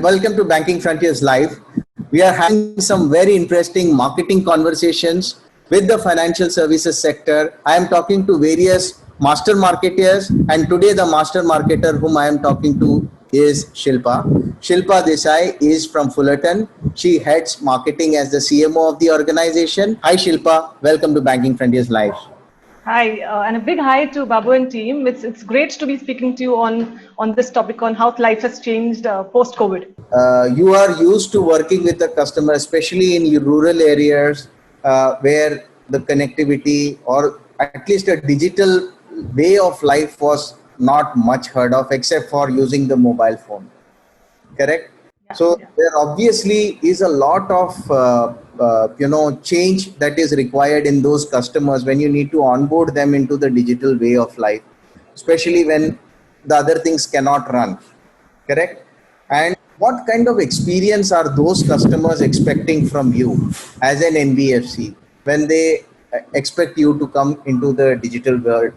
Welcome to Banking Frontiers Live. We are having some very interesting marketing conversations with the financial services sector. I am talking to various master marketers, and today the master marketer whom I am talking to is Shilpa. Shilpa Desai is from Fullerton. She heads marketing as the CMO of the organization. Hi Shilpa, welcome to Banking Frontiers Live. Hi, and a big hi to Babu and team. It's great to be speaking to you on this topic on how life has changed post-COVID. You are used to working with the customer, especially in rural areas where the connectivity or at least a digital way of life was not much heard of except for using the mobile phone. Correct? So there obviously is a lot of change that is required in those customers when you need to onboard them into the digital way of life, especially when the other things cannot run. Correct? And what kind of experience are those customers expecting from you as an NBFC when they expect you to come into the digital world,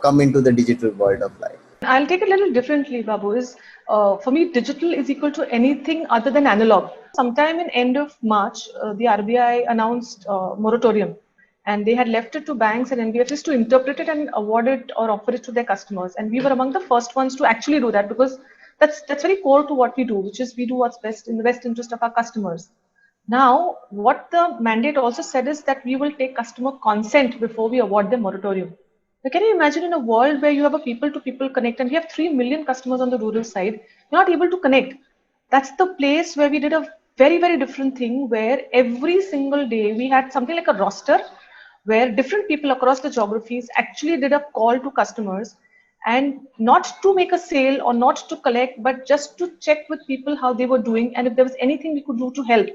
come into the digital world of life? I'll take it a little differently, Babu. For me, digital is equal to anything other than analog. Sometime in end of March, the RBI announced moratorium, and they had left it to banks and NBFCs to interpret it and award it or offer it to their customers. And we were among the first ones to actually do that because that's very core to what we do, which is we do what's best in the best interest of our customers. Now, what the mandate also said is that we will take customer consent before we award the moratorium. Now, can you imagine in a world where you have a people-to-people connect and we have 3 million customers on the rural side, you're not able to connect? That's the place where we did a very, very different thing where every single day we had something like a roster where different people across the geographies actually did a call to customers and not to make a sale or not to collect, but just to check with people how they were doing and if there was anything we could do to help.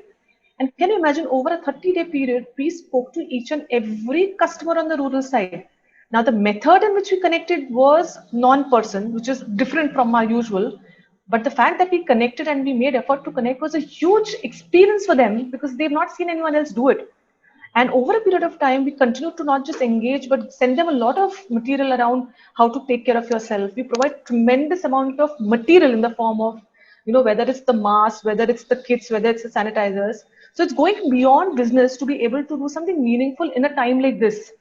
And can you imagine over a 30-day period, we spoke to each and every customer on the rural side. Now, the method in which we connected was non-person, which is different from our usual. But the fact that we connected and we made effort to connect was a huge experience for them because they've not seen anyone else do it. And over a period of time, we continued to not just engage, but send them a lot of material around how to take care of yourself. We provide tremendous amount of material in the form of, whether it's the masks, whether it's the kits, whether it's the sanitizers. So it's going beyond business to be able to do something meaningful in a time like this.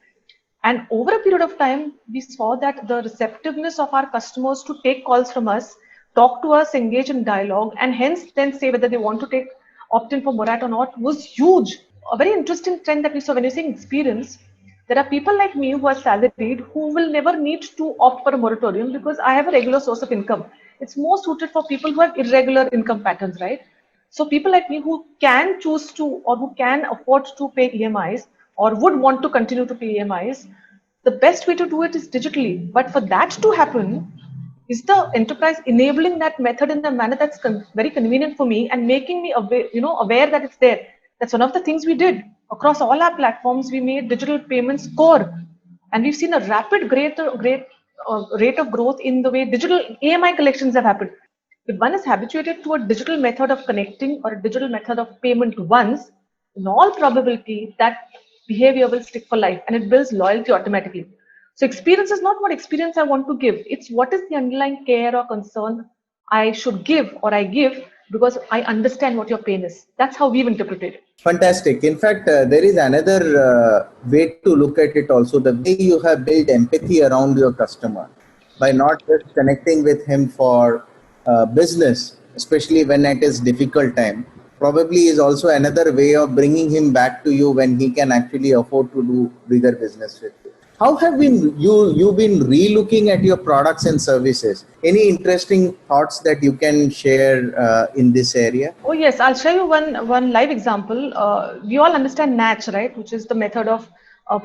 And over a period of time, we saw that the receptiveness of our customers to take calls from us, talk to us, engage in dialogue, and hence then say whether they want to opt in for morat or not was huge. A very interesting trend that we saw when you're saying experience, there are people like me who are salaried who will never need to opt for a moratorium because I have a regular source of income. It's more suited for people who have irregular income patterns, right? So people like me who can choose to or who can afford to pay EMIs or would want to continue to pay EMIs, the best way to do it is digitally. But for that to happen, is the enterprise enabling that method in a manner that's very convenient for me and making me aware that it's there. That's one of the things we did. Across all our platforms, we made digital payments core. And we've seen a rapid rate of growth in the way digital EMI collections have happened. If one is habituated to a digital method of connecting or a digital method of payment once, in all probability, that behavior will stick for life and it builds loyalty automatically. So experience is not what experience I want to give. It's what is the underlying care or concern I should give or I give because I understand what your pain is. That's how we've interpreted it. Fantastic. In fact, there is another way to look at it also, the way you have built empathy around your customer by not just connecting with him for business, especially when it is difficult time, probably is also another way of bringing him back to you when he can actually afford to do bigger business with you. How have you been re-looking at your products and services? Any interesting thoughts that you can share in this area? Oh yes, I'll show you one live example. We all understand NACH, right, which is the method of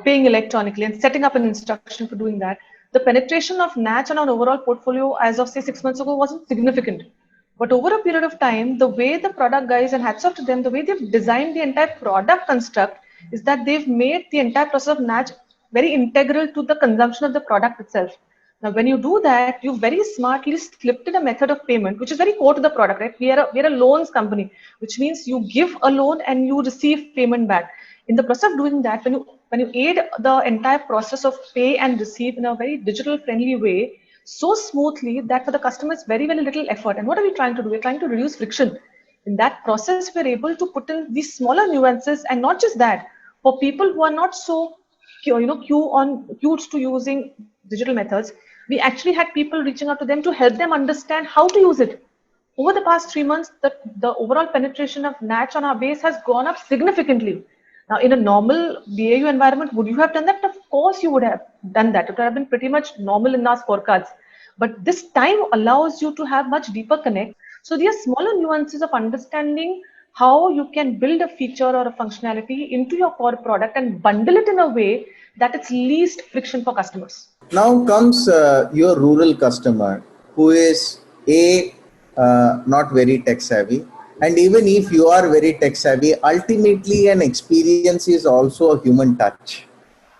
paying electronically and setting up an instruction for doing that. The penetration of NACH on our overall portfolio as of say 6 months ago wasn't significant. But over a period of time, the way the product guys, and hats off to them, the way they've designed the entire product construct is that they've made the entire process of NACH very integral to the consumption of the product itself. Now, when you do that, you very smartly slipped in a method of payment, which is very core to the product, right? We are a loans company, which means you give a loan and you receive payment back. In the process of doing that, when you aid the entire process of pay and receive in a very digital friendly way, so smoothly that for the customer it's very, very little effort. And what are we trying to do? We're trying to reduce friction. In that process, we're able to put in these smaller nuances, and not just that, for people who are not so cued to using digital methods, we actually had people reaching out to them to help them understand how to use it. Over the past 3 months, the overall penetration of Natch on our base has gone up significantly. Now, in a normal BAU environment, would you have done that? Of course, you would have done that. It would have been pretty much normal in our scorecards. But this time allows you to have much deeper connect. So, there are smaller nuances of understanding how you can build a feature or a functionality into your core product and bundle it in a way that it's least friction for customers. Now comes your rural customer who is not very tech savvy, and even if you are very tech savvy, ultimately an experience is also a human touch,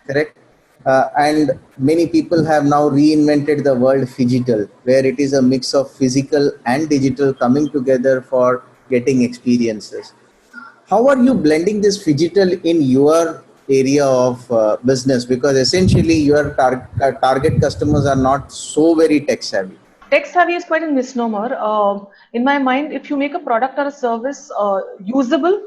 correct? And many people have now reinvented the word phygital, where it is a mix of physical and digital coming together for getting experiences. How are you blending this phygital in your area of business? Because essentially your target customers are not so very tech savvy. Tech savvy is quite a misnomer. In my mind, if you make a product or a service usable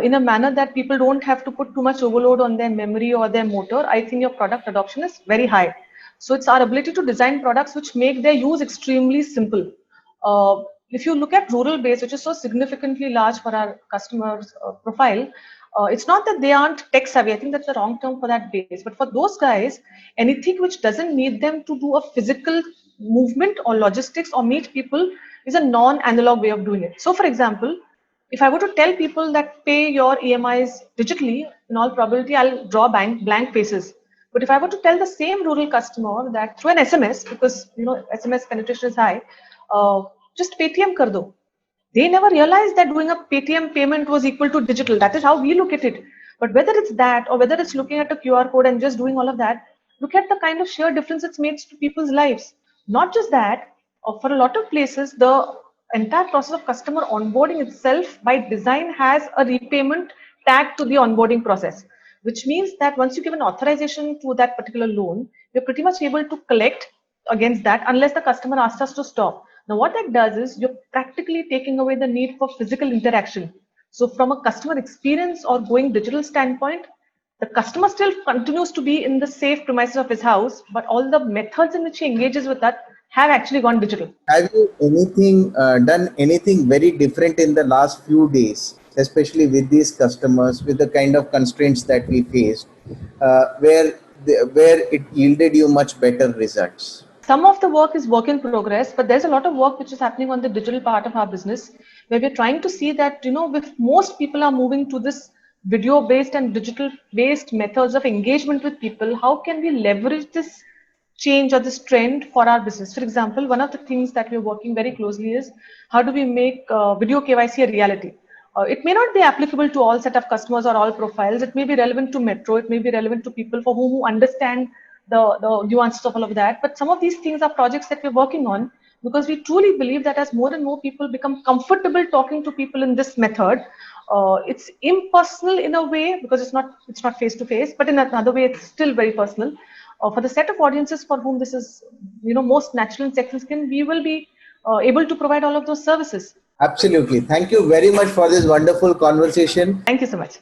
in a manner that people don't have to put too much overload on their memory or their motor, I think your product adoption is very high. So it's our ability to design products which make their use extremely simple. If you look at rural base, which is so significantly large for our customers profile, it's not that they aren't tech savvy. I think that's the wrong term for that base. But for those guys, anything which doesn't need them to do a physical movement or logistics or meet people is a non-analog way of doing it. So, for example, if I were to tell people that pay your EMIs digitally, in all probability, I'll draw blank faces. But if I were to tell the same rural customer that through an SMS, because SMS penetration is high, just Paytm kar do, they never realized that doing a Paytm payment was equal to digital. That is how we look at it. But whether it's that or whether it's looking at a QR code and just doing all of that, look at the kind of sheer difference it's made to people's lives. Not just that, for a lot of places, the entire process of customer onboarding itself by design has a repayment tag to the onboarding process, which means that once you give an authorization to that particular loan, you're pretty much able to collect against that unless the customer asks us to stop. Now, what that does is you're practically taking away the need for physical interaction. So, from a customer experience or going digital standpoint, the customer still continues to be in the safe premises of his house, but all the methods in which he engages with that have actually gone digital. Have you done anything very different in the last few days, especially with these customers, with the kind of constraints that we faced, where it yielded you much better results? Some of the work is work in progress, but there's a lot of work which is happening on the digital part of our business, where we're trying to see that, if most people are moving to this video based and digital based methods of engagement with people, how can we leverage this change or this trend for our business? For example, one of the things that we're working very closely is how do we make video KYC a reality? It may not be applicable to all set of customers or all profiles. It may be relevant to metro. It may be relevant to people for who understand the nuances of all of that. But some of these things are projects that we're working on because we truly believe that as more and more people become comfortable talking to people in this method, it's impersonal in a way because it's not face to face, but in another way it's still very personal. For the set of audiences for whom this is most natural and second skin, we will be able to provide all of those services. Absolutely. Thank you very much for this wonderful conversation. Thank you so much.